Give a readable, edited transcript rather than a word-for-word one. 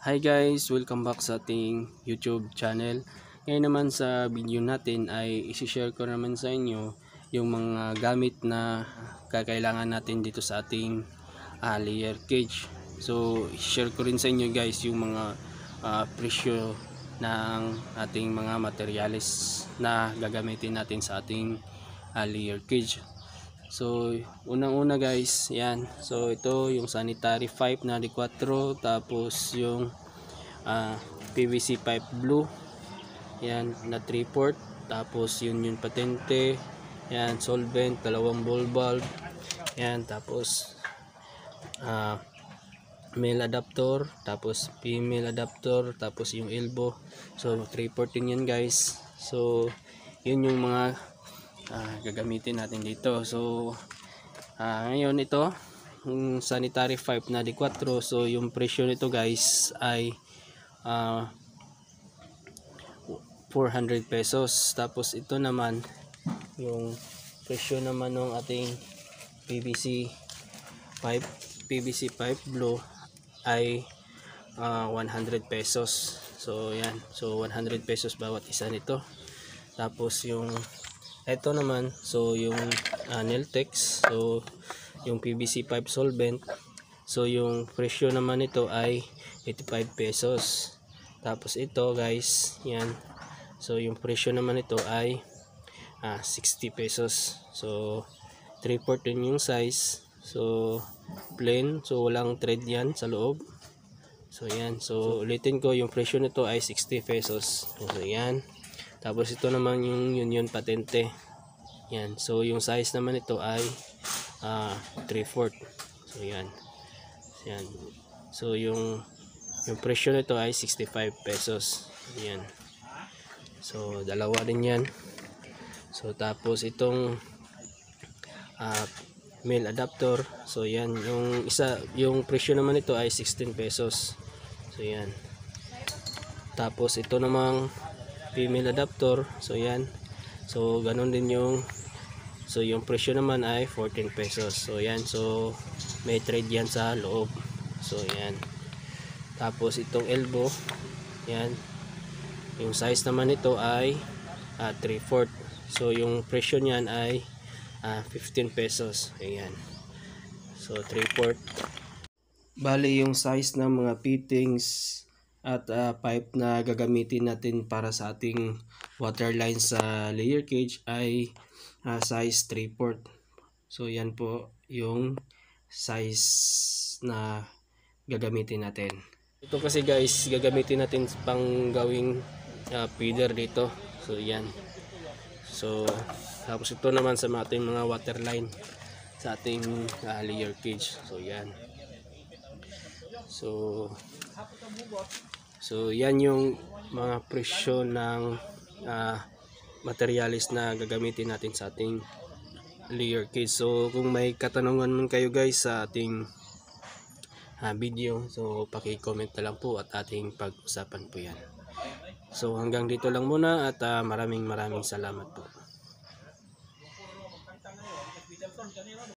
Hi guys, welcome back sa ating YouTube channel. Ngayon naman sa video natin ay isi-share ko naman sa inyo yung mga gamit na kakailangan natin dito sa ating layer cage. So, i-share ko rin sa inyo guys yung mga presyo ng ating mga materyales na gagamitin natin sa ating layer cage. So, unang-una guys, yan. So, ito yung sanitary pipe na D4, tapos yung PVC pipe blue. Yan, na 3/4. Tapos yun yung patente. Yan, solvent, dalawang ball valve. Yan, tapos male adapter, tapos female adapter, tapos yung elbow. So, 3/4 yan guys. So, yun yung mga gagamitin natin dito. So ngayon ito yung sanitary pipe na D4. So yung presyo nito guys ay 400 pesos. Tapos ito naman yung presyo naman ng ating PVC pipe blue ay 100 pesos. So yan, so 100 pesos bawat isa nito. Tapos yung ito naman, so yung Neltex, so yung PVC pipe solvent, so yung presyo naman nito ay 85 pesos. Tapos ito guys, yan, so yung presyo naman nito ay 60 pesos. So 3/4 din yung size, so plain, so walang thread yan sa loob. So yan, so ulitin ko, yung presyo nito ay 60 pesos. So yan. Tapos ito naman yung union patente. Yan. So yung size naman ito ay 3/4. So yan. Yan. So yung presyo nito ay 65 pesos. Yan. So dalawa din yan. So tapos itong male adapter. So yan, yung isa, yung presyo naman ito ay 16 pesos. So yan. Tapos ito namang female adapter, so yan, so ganun din yung, so yung presyo naman ay 14 pesos. So yan, so may thread yan sa loob. So yan. Tapos itong elbow, yan, yung size naman nito ay 3/4. So yung presyo niyan ay 15 pesos. Ayan, so 3/4. Bali yung size ng mga fittings at pipe na gagamitin natin para sa ating water line sa layer cage ay size 3/4. So yan po yung size na gagamitin natin. Ito kasi guys, gagamitin natin pang gawing feeder dito. So yan. So tapos ito naman sa ating mga water line sa ating layer cage. So yan. So yan yung mga presyo ng materialis na gagamitin natin sa ating layer cage. So kung may katanungan man kayo guys sa ating video, so paki-comment na lang po at ating pag-usapan po yan. So hanggang dito lang muna at maraming salamat po.